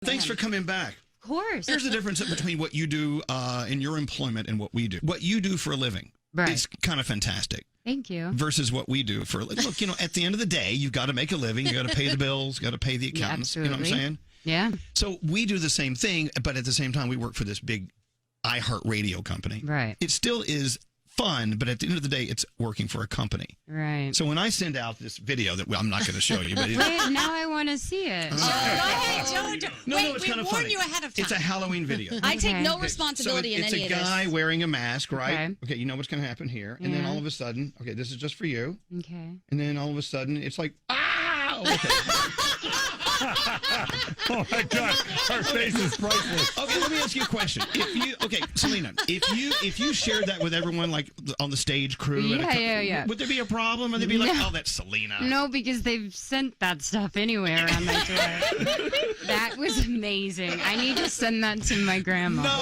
Thanks for coming back. Of course. Here's the difference between what you do in your employment and what we do. What you do for a living is kind of fantastic. Thank you. Versus what we do for a living. Look, at the end of the day, you've got to make a living. You got to pay the bills. You got to pay the accountants. Yeah, you know what I'm saying? Yeah. So we do the same thing, but at the same time, we work for this big iHeartRadio company. Right. It still is fun, but at the end of the day, it's working for a company. Right. So when I send out this video that I'm not going to show you, but wait, now I want to see it. Go ahead, Joe. No, Wait, it's we kind of warn funny. you ahead of time. It's a Halloween video. I take no Okay, responsibility in it's any of a this. guy wearing a mask, right? Okay. You know what's going to happen here. And then Yeah. all of a sudden, okay, this is just for you. Okay. And then all of a sudden, it's like, ah! Okay. Oh my God, her face is priceless. Okay, let me ask you a question. Selena, if you shared that with everyone, like on the stage crew, Yeah. would there be a problem? And they'd be like, "Oh, that's Selena." No, because they've sent that stuff anywhere on my tour. That was amazing. I need to send that to my grandma. No.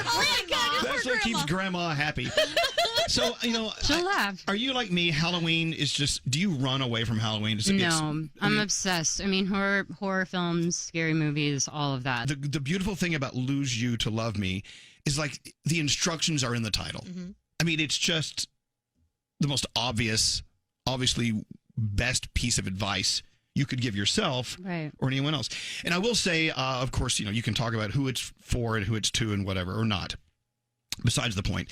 Oh my God, That's what keeps Grandma happy. So, she'll laugh. Are you like me? Halloween is just. Do you run away from Halloween? No, I'm obsessed. I mean, horror films, scary movies, all of that. The beautiful thing about "Lose You to Love Me" is like the instructions are in the title. Mm-hmm. I mean, it's just the most obviously best piece of advice you could give yourself or anyone else. And I will say, of course, you can talk about who it's for and who it's to and whatever, or not. Besides the point,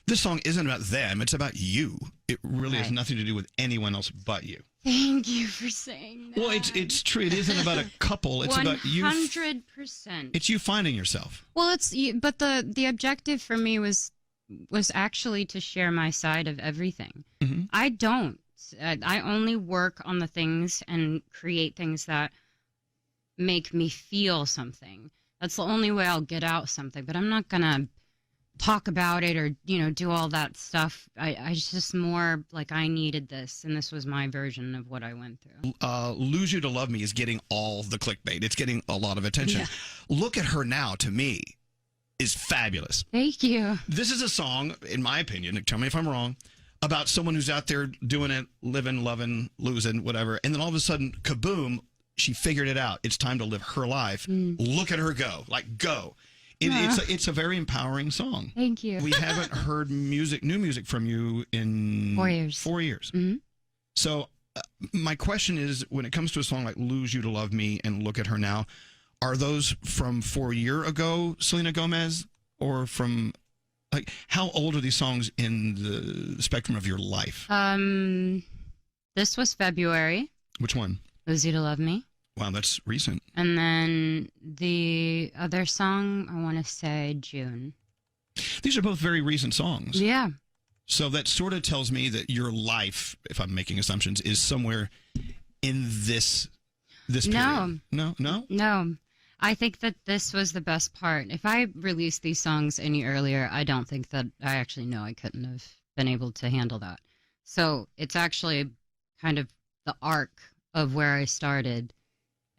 this song isn't about them. It's about you. It really has nothing to do with anyone else but you. Thank you for saying that. Well, it's true. It isn't about a couple. It's about you. 100%. It's you finding yourself. Well, but the objective for me was actually to share my side of everything. Mm-hmm. I don't. I only work on the things and create things that make me feel something. That's the only way I'll get out something. But I'm not gonna talk about it or do all that stuff. I just more like I needed this, and this was my version of what I went through. "Lose You to Love Me" is getting all the clickbait. It's getting a lot of attention. Yeah. Look at Her Now, to me, is fabulous. Thank you. This is a song, in my opinion, tell me if I'm wrong, about someone who's out there doing it, living, loving, losing, whatever, and then all of a sudden, kaboom, she figured it out. It's time to live her life. Look at her go. Like, go. It's a very empowering song. Thank you. We haven't heard new music from you in 4 years. 4 years. Mm-hmm. So my question is, when it comes to a song like "Lose You to Love Me" and "Look at Her Now," are those from 4 years ago, Selena Gomez, or from like how old are these songs in the spectrum of your life? This was February. Which one? "Lose You to Love Me." Wow, that's recent. And then the other song, I want to say June. These are both very recent songs. Yeah. So that sort of tells me that your life, if I'm making assumptions, is somewhere in this period. No. I think that this was the best part. If I released these songs any earlier, I don't think that I actually know I couldn't have been able to handle that. So it's actually kind of the arc of where I started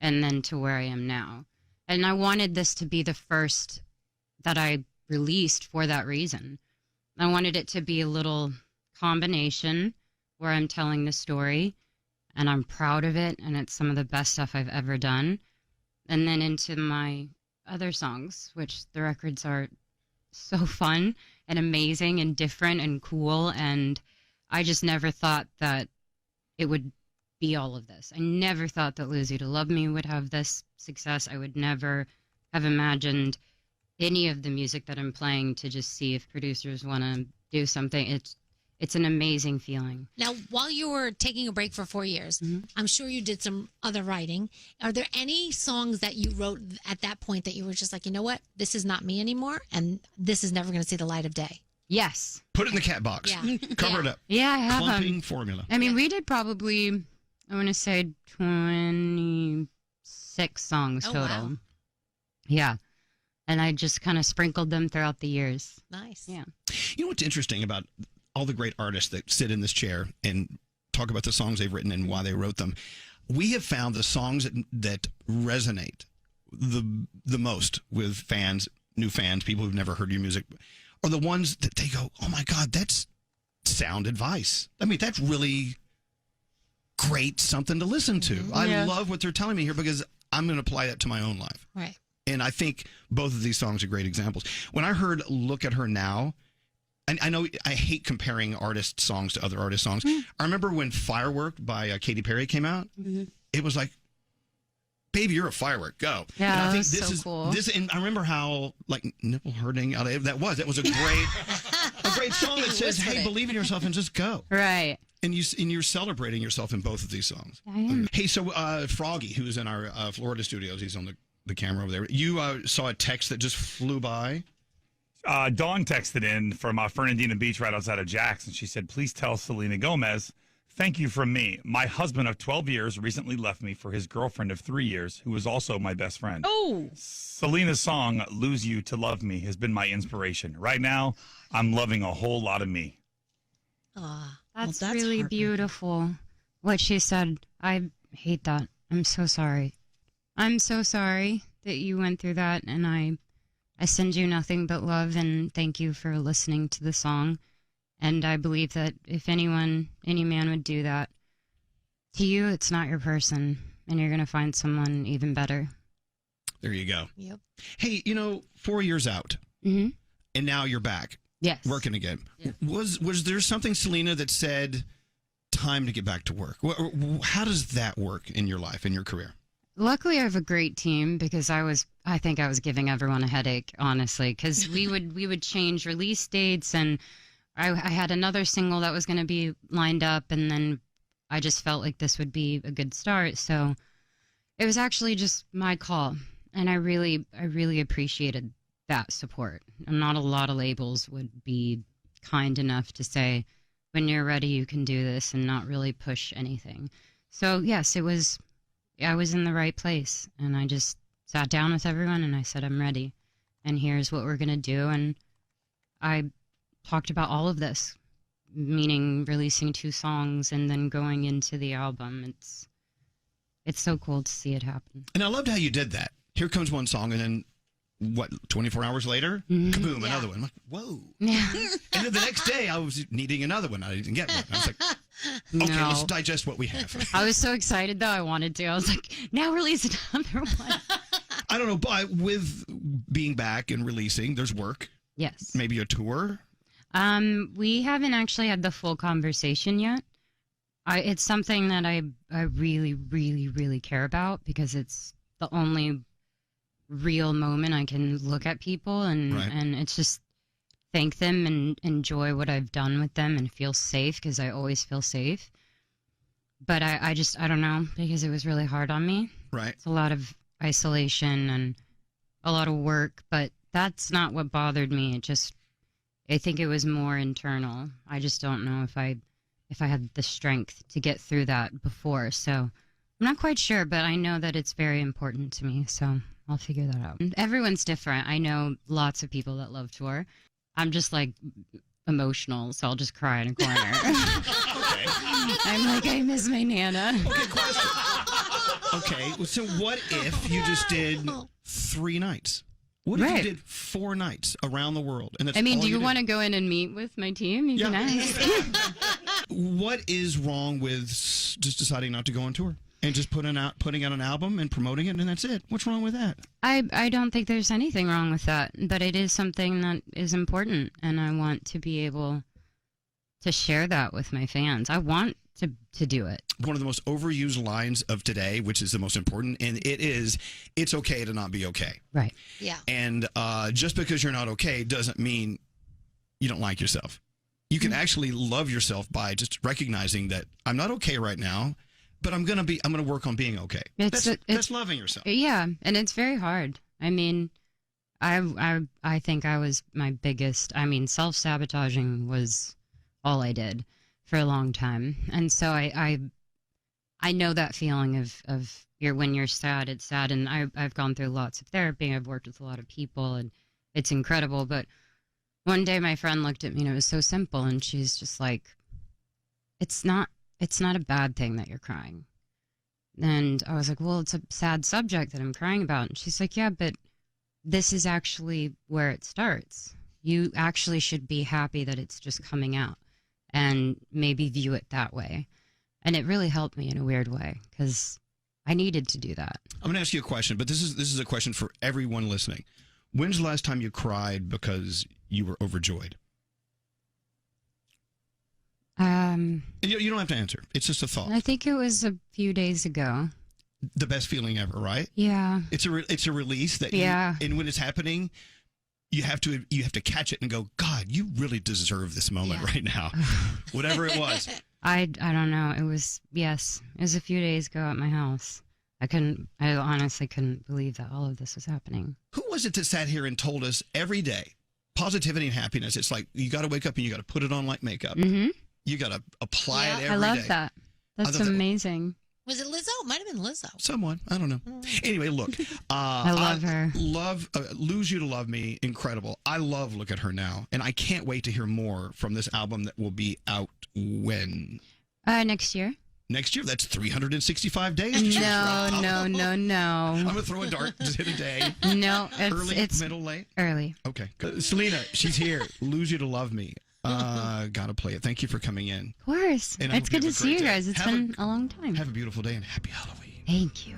and then to where I am now. And I wanted this to be the first that I released for that reason. I wanted it to be a little combination where I'm telling the story and I'm proud of it and it's some of the best stuff I've ever done. And then into my other songs, which the records are so fun and amazing and different and cool. And I just never thought that it would be all of this. I never thought that "Lose You to Love Me" would have this success. I would never have imagined any of the music that I'm playing to just see if producers want to do something. It's an amazing feeling. Now, while you were taking a break for 4 years, I'm sure you did some other writing. Are there any songs that you wrote at that point that you were just like, you know what, this is not me anymore, and this is never going to see the light of day? Yes. Put it in the cat box. Yeah. Cover it up. Yeah, I have Clumping formula. I mean, we did probably, I want to say 26 songs total. Wow. Yeah. And I just kind of sprinkled them throughout the years. Nice. Yeah. You know what's interesting about all the great artists that sit in this chair and talk about the songs they've written and why they wrote them? We have found the songs that resonate the most with fans, new fans, people who've never heard your music, are the ones that they go, oh my God, that's sound advice. I mean, that's really great, something to listen to. I love what they're telling me here because I'm going to apply that to my own life. Right. And I think both of these songs are great examples. When I heard Look at Her Now, and I know I hate comparing artist songs to other artist songs. I remember when Firework by Katy Perry came out, it was like, baby, you're a firework, go. Yeah, and I think that was so cool. And I remember how like nipple hurting, that was a great song that says, hey, believe in yourself and just go. Right. And you're celebrating yourself in both of these songs. I am. Hey, so Froggy, who's in our Florida studios, he's on the camera over there. You saw a text that just flew by. Dawn texted in from Fernandina Beach right outside of Jackson. She said, please tell Selena Gomez, thank you from me. My husband of 12 years recently left me for his girlfriend of 3 years, who was also my best friend. Oh. Selena's song, Lose You to Love Me, has been my inspiration. Right now, I'm loving a whole lot of me. That's really beautiful. What she said, I hate that. I'm so sorry. I'm so sorry that you went through that, and I send you nothing but love, and thank you for listening to the song. And I believe that if any man would do that to you, it's not your person, and you're going to find someone even better. There you go. Yep. Hey, 4 years out, and now you're back. Yes. Working again. Yeah. Was there something, Selena, that said, time to get back to work? How does that work in your life, in your career? Luckily, I have a great team because I think I was giving everyone a headache, honestly, because we would change release dates, and I had another single that was going to be lined up, and then I just felt like this would be a good start. So it was actually just my call, and I really appreciated that support. And not a lot of labels would be kind enough to say, when you're ready, you can do this, and not really push anything. So yes, I was in the right place, and I just sat down with everyone and I said, I'm ready, and here's what we're going to do. And I talked about all of this, meaning releasing 2 songs and then going into the album. It's so cool to see it happen. And I loved how you did that. Here comes one song, and then 24 hours later, kaboom, another one. I'm like, whoa. Yeah. And then the next day, I was needing another one. I didn't get one. I was like, okay, let's digest what we have. I was so excited, though. I wanted to. I was like, now release another one. I don't know, but with being back and releasing, there's work. Yes. Maybe a tour. We haven't actually had the full conversation yet. It's something that I really, really, really care about, because it's the only real moment I can look at people and it's just thank them and enjoy what I've done with them and feel safe, because I always feel safe. But I don't know, because it was really hard on me. Right. It's a lot of isolation and a lot of work, but that's not what bothered me. I think it was more internal. I just don't know if I had the strength to get through that before. So I'm not quite sure, but I know that it's very important to me. So I'll figure that out. Everyone's different. I know lots of people that love tour. I'm just like emotional, so I'll just cry in a corner. Okay. I'm like, I miss my Nana. Okay, question. Okay, so what if you just did 3 nights? What if you did 4 nights around the world? And that's do you want to go in and meet with my team? You can ask. What is wrong with just deciding not to go on tour and just putting out an album and promoting it, and that's it? What's wrong with that? I don't think there's anything wrong with that, but it is something that is important, and I want to be able to share that with my fans. I want to do it. One of the most overused lines of today, which is the most important, and it's okay to not be okay. Right. Yeah. And just because you're not okay doesn't mean you don't like yourself. You can actually love yourself by just recognizing that I'm not okay right now, but I'm gonna work on being okay. That's loving yourself. Yeah, and it's very hard. I mean, I think I was my biggest. I mean, self-sabotaging was all I did for a long time, and so I know that feeling of when you're sad, it's sad, and I've gone through lots of therapy. I've worked with a lot of people, and it's incredible. But one day, my friend looked at me, and it was so simple, and she's just like, "It's not a bad thing that you're crying." And I was like, "Well, it's a sad subject that I'm crying about." And she's like, "Yeah, but this is actually where it starts. You actually should be happy that it's just coming out, and maybe view it that way." And it really helped me in a weird way, because I needed to do that. I'm going to ask you a question, but this is a question for everyone listening. When's the last time you cried because you were overjoyed? You don't have to answer. It's just a thought. I think it was a few days ago. The best feeling ever, right? Yeah. It's a release that and when it's happening, you have to catch it and go, God, you really deserve this moment right now. Whatever it was. I don't know. It was a few days ago at my house. I honestly couldn't believe that all of this was happening. Who was it that sat here and told us every day, positivity and happiness? It's like, you got to wake up and you got to put it on like makeup. Mm-hmm. You got to apply it every day. I love that. That's amazing. Was it Lizzo? It might have been Lizzo. Someone. I don't know. Anyway, look. I love her. Lose You to Love Me. Incredible. I love Look at Her Now. And I can't wait to hear more from this album that will be out when? Next year. Next year? That's 365 days. No. I'm going to throw a dart. Just hit a day. No. Early, middle, late? Early. Okay. Selena, she's here. Lose You to Love Me. Gotta play it. Thank you for coming in. Of course. It's good to see you guys. It's been a long time. Have a beautiful day and happy Halloween. Thank you.